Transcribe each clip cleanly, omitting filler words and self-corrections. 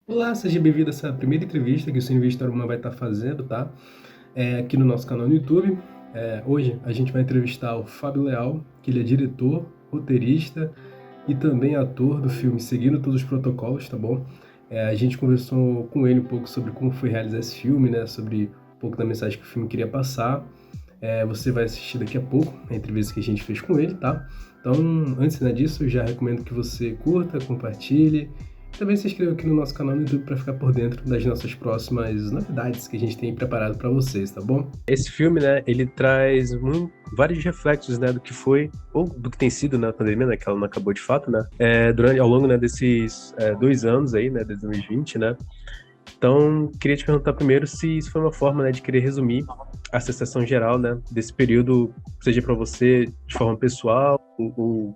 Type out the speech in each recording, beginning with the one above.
Olá, seja bem-vindo a essa primeira entrevista que o Cine Vista Aruma vai estar fazendo, tá? Aqui no nosso canal no YouTube. Hoje a gente vai entrevistar o Fábio Leal, que ele é diretor, roteirista e também ator do filme Seguindo Todos os Protocolos, tá bom? A gente conversou com ele um pouco sobre como foi realizar esse filme, né? Sobre um pouco da mensagem que o filme queria passar. Você vai assistir daqui a pouco a entrevista que a gente fez com ele, tá? Então, antes, né, disso, eu já recomendo que você curta, compartilhe. Também se inscreva aqui no nosso canal no YouTube para ficar por dentro das nossas próximas novidades que a gente tem preparado para vocês, tá bom? Esse filme, né, ele traz vários reflexos, né, do que foi ou do que tem sido na pandemia, né, que ela não acabou de fato, né, ao longo, né, desses 2 anos aí, né, de 2020, né. Então, queria te perguntar primeiro se isso foi uma forma, né, de querer resumir a sensação geral, né, desse período, seja para você de forma pessoal ou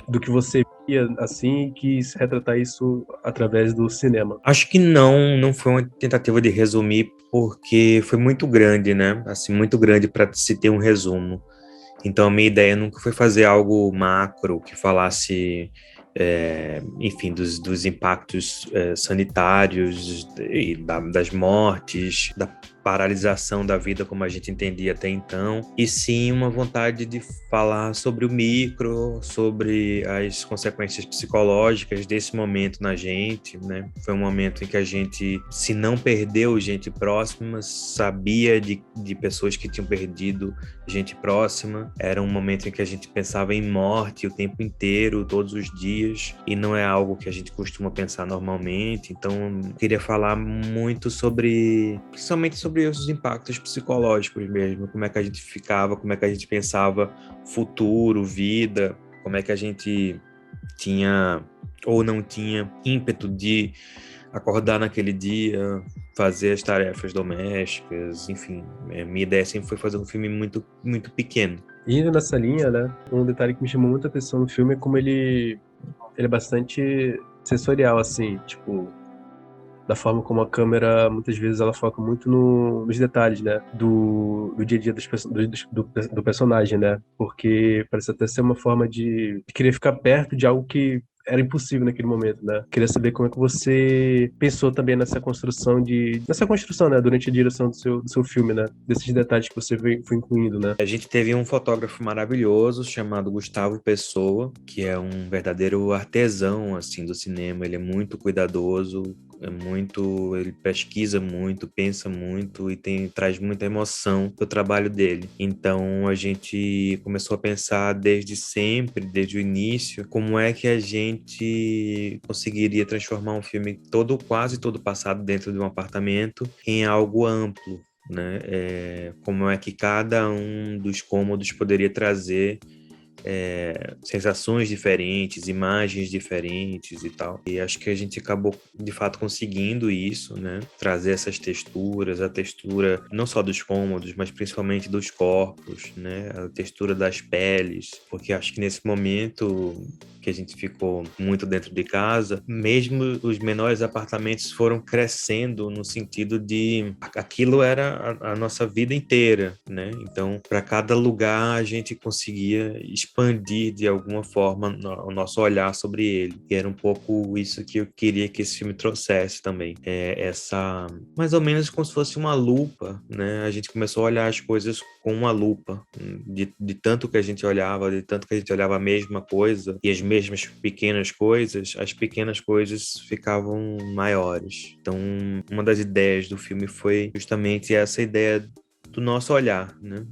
do que você via, assim, e quis retratar isso através do cinema. Acho que não foi uma tentativa de resumir, porque foi muito grande, né? Assim, muito grande para se ter um resumo. Então, a minha ideia nunca foi fazer algo macro que falasse, enfim, dos impactos sanitários e das mortes, da paralisação da vida como a gente entendia até então, e sim uma vontade de falar sobre o micro, sobre as consequências psicológicas desse momento na gente, né? Foi um momento em que a gente, se não perdeu gente próxima, sabia de pessoas que tinham perdido gente próxima. Era um momento em que a gente pensava em morte o tempo inteiro, todos os dias, e não é algo que a gente costuma pensar normalmente. Então, eu queria falar muito principalmente sobre os impactos psicológicos mesmo, como é que a gente ficava, como é que a gente pensava futuro, vida, como é que a gente tinha ou não tinha ímpeto de acordar naquele dia, fazer as tarefas domésticas, enfim. Minha ideia sempre foi fazer um filme muito, muito pequeno. Indo nessa linha, né, um detalhe que me chamou muita atenção no filme é como ele é bastante sensorial, assim, tipo, da forma como a câmera, muitas vezes, ela foca muito nos detalhes, né, do dia a dia do personagem, né, porque parece até ser uma forma de querer ficar perto de algo que era impossível naquele momento, né. Queria saber como é que você pensou também nessa construção, né, durante a direção do seu filme, né, desses detalhes que você foi incluindo, né. A gente teve um fotógrafo maravilhoso chamado Gustavo Pessoa, que é um verdadeiro artesão assim do cinema. Ele é muito cuidadoso, ele pesquisa muito, pensa muito e traz muita emoção do trabalho dele. Então a gente começou a pensar desde sempre, desde o início, como é que a gente conseguiria transformar um filme quase todo passado dentro de um apartamento em algo amplo, né? Como é que cada um dos cômodos poderia trazer sensações diferentes, imagens diferentes e tal. E acho que a gente acabou, de fato, conseguindo isso, né? Trazer essas texturas, a textura não só dos cômodos, mas principalmente dos corpos, né? A textura das peles, porque acho que nesse momento que a gente ficou muito dentro de casa, mesmo os menores apartamentos foram crescendo no sentido de aquilo era a nossa vida inteira, né? Então, para cada lugar a gente conseguia expandir de alguma forma o nosso olhar sobre ele. E era um pouco isso que eu queria que esse filme trouxesse também. Essa, mais ou menos como se fosse uma lupa, né? A gente começou a olhar as coisas com uma lupa, de tanto que a gente olhava, de tanto que a gente olhava a mesma coisa e as mesmas pequenas coisas, as pequenas coisas ficavam maiores. Então, uma das ideias do filme foi justamente essa ideia do nosso olhar, né?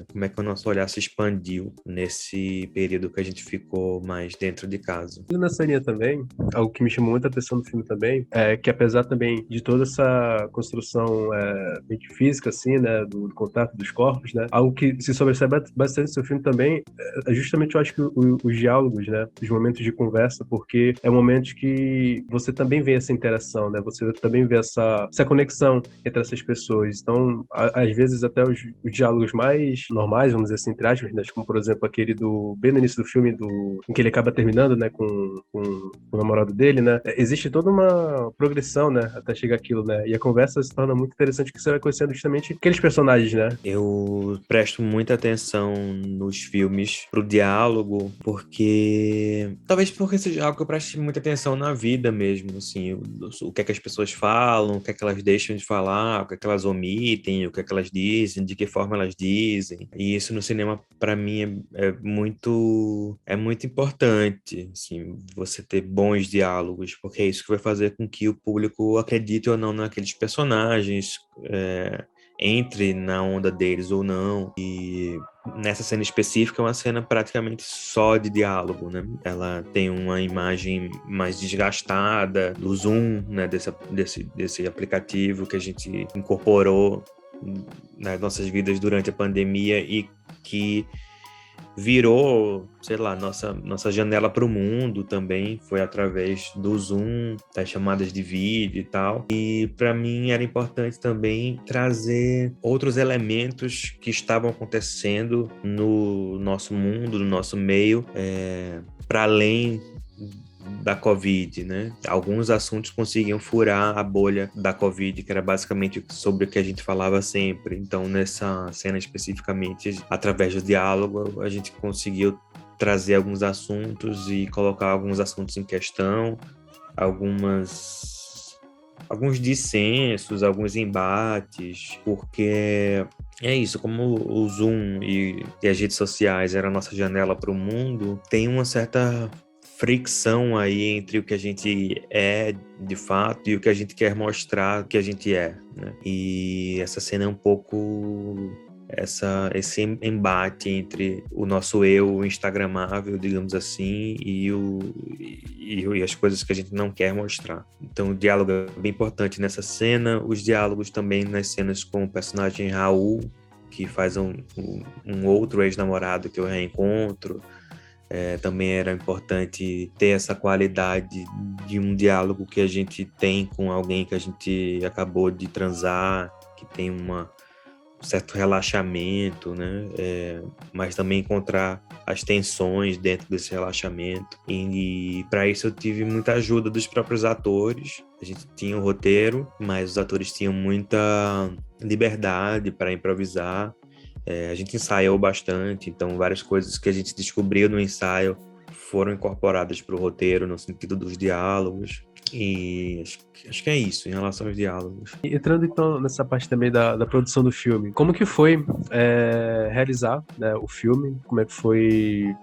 Como é que o nosso olhar se expandiu nesse período que a gente ficou mais dentro de casa. E nessa linha também, algo que me chamou muita atenção no filme também, é que apesar também de toda essa construção meio que física, assim, né, do contato dos corpos, né, algo que se sobressai bastante no seu filme também é justamente, eu acho que os diálogos, né, os momentos de conversa, porque é momentos que você também vê essa interação, né, você também vê essa conexão entre essas pessoas. Então, às vezes vezes até os diálogos mais normais, vamos dizer assim, entre aspas, né? Como, por exemplo, aquele bem no início do filme, em que ele acaba terminando, né, com o namorado dele, né? Existe toda uma progressão, né, até chegar aquilo, né? E a conversa se torna muito interessante porque você vai conhecendo justamente aqueles personagens, né? Eu presto muita atenção nos filmes pro diálogo, porque talvez porque seja algo que eu preste muita atenção na vida mesmo, assim, o que é que as pessoas falam, o que é que elas deixam de falar, o que é que elas omitem, o que é que elas dizem, de que forma elas dizem. E isso no cinema para mim é muito importante, assim, você ter bons diálogos, porque é isso que vai fazer com que o público acredite ou não naqueles personagens, entre na onda deles ou não. E nessa cena específica é uma cena praticamente só de diálogo, né? Ela tem uma imagem mais desgastada do Zoom, né? Desse aplicativo que a gente incorporou nas nossas vidas durante a pandemia e que virou, sei lá, nossa janela para o mundo também, foi através do Zoom, das chamadas de vídeo e tal. E para mim era importante também trazer outros elementos que estavam acontecendo no nosso mundo, no nosso meio, para além da Covid, né? Alguns assuntos conseguiam furar a bolha da Covid, que era basicamente sobre o que a gente falava sempre. Então, nessa cena especificamente, através do diálogo, a gente conseguiu trazer alguns assuntos e colocar alguns assuntos em questão, alguns dissensos, alguns embates, porque é isso, como o Zoom e as redes sociais eram a nossa janela para o mundo, tem uma certa fricção aí entre o que a gente é de fato e o que a gente quer mostrar que a gente é, né? E essa cena é um pouco esse embate entre o nosso eu instagramável, digamos assim, e as coisas que a gente não quer mostrar. Então o diálogo é bem importante nessa cena, os diálogos também nas cenas com o personagem Raul, que faz um outro ex-namorado que eu reencontro. Também era importante ter essa qualidade de um diálogo que a gente tem com alguém que a gente acabou de transar, que tem um certo relaxamento, né? Mas também encontrar as tensões dentro desse relaxamento. E para isso eu tive muita ajuda dos próprios atores. A gente tinha um roteiro, mas os atores tinham muita liberdade para improvisar. A gente ensaiou bastante, então várias coisas que a gente descobriu no ensaio foram incorporadas para o roteiro no sentido dos diálogos. E acho que é isso em relação aos diálogos. E entrando então nessa parte também da produção do filme, como que foi realizar, né, o filme? Como é que foi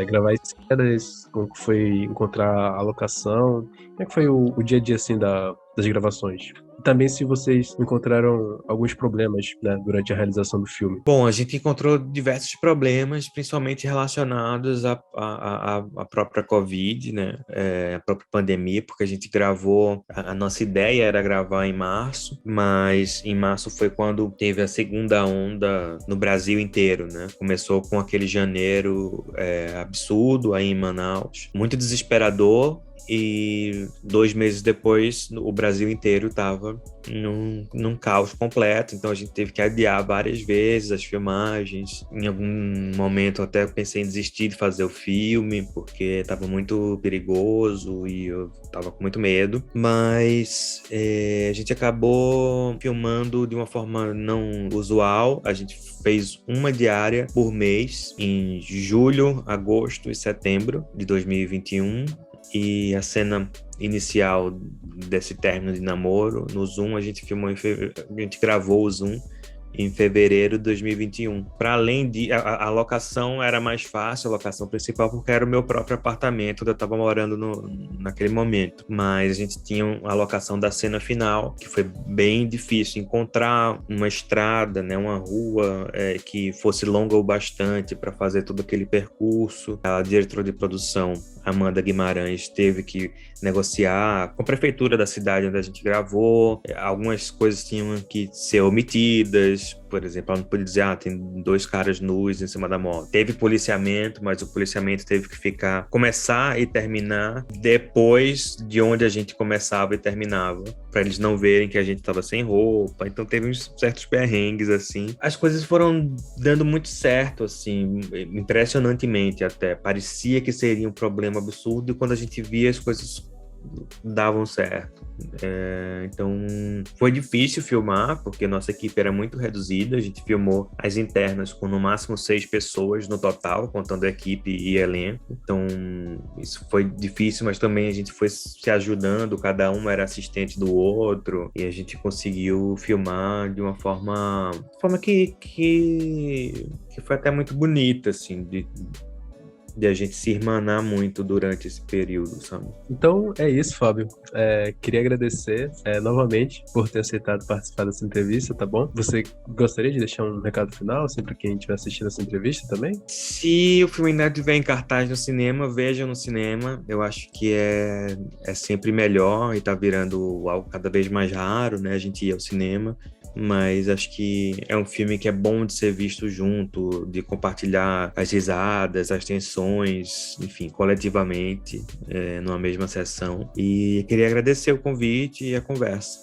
gravar as cenas? Como que foi encontrar a locação? Como é que foi o dia a dia assim das gravações? Também se vocês encontraram alguns problemas, né, durante a realização do filme. Bom, a gente encontrou diversos problemas, principalmente relacionados à própria Covid, né, a própria pandemia, porque a gente gravou, a nossa ideia era gravar em março, mas em março foi quando teve a segunda onda no Brasil inteiro, né? Começou com aquele janeiro absurdo aí em Manaus, muito desesperador. E 2 meses depois, o Brasil inteiro estava num caos completo, então a gente teve que adiar várias vezes as filmagens. Em algum momento eu até pensei em desistir de fazer o filme, porque estava muito perigoso e eu estava com muito medo, mas a gente acabou filmando de uma forma não usual. A gente fez uma diária por mês em julho, agosto e setembro de 2021. E a cena inicial desse término de namoro no Zoom, a gente gravou o Zoom em fevereiro de 2021. Para além de a locação era mais fácil, a locação principal, porque era o meu próprio apartamento onde eu estava morando naquele momento. Mas a gente tinha a locação da cena final, que foi bem difícil encontrar uma estrada, né, uma rua que fosse longa o bastante para fazer todo aquele percurso. A diretora de produção, Amanda Guimarães teve que negociar com a prefeitura da cidade onde a gente gravou. Algumas coisas tinham que ser omitidas. Por exemplo, ela não podia dizer, tem 2 caras nus em cima da moto. Teve policiamento, mas o policiamento teve que começar e terminar depois de onde a gente começava e terminava, para eles não verem que a gente estava sem roupa. Então teve uns certos perrengues, assim. As coisas foram dando muito certo, assim, impressionantemente até. Parecia que seria um problema absurdo e quando a gente via as coisas davam certo. Então foi difícil filmar porque nossa equipe era muito reduzida. A gente filmou as internas com no máximo 6 pessoas no total, contando a equipe e elenco. Então isso foi difícil, mas também a gente foi se ajudando, cada um era assistente do outro e a gente conseguiu filmar de uma forma que foi até muito bonita, assim, de a gente se irmanar muito durante esse período, sabe? Então é isso, Fábio. Queria agradecer novamente por ter aceitado participar dessa entrevista, tá bom? Você gostaria de deixar um recado final, assim, para quem estiver assistindo essa entrevista também? Se o filme ainda estiver em cartaz no cinema, veja no cinema. Eu acho que é sempre melhor e tá virando algo cada vez mais raro, né? A gente ir ao cinema. Mas acho que é um filme que é bom de ser visto junto, de compartilhar as risadas, as tensões, enfim, coletivamente, numa mesma sessão. E queria agradecer o convite e a conversa.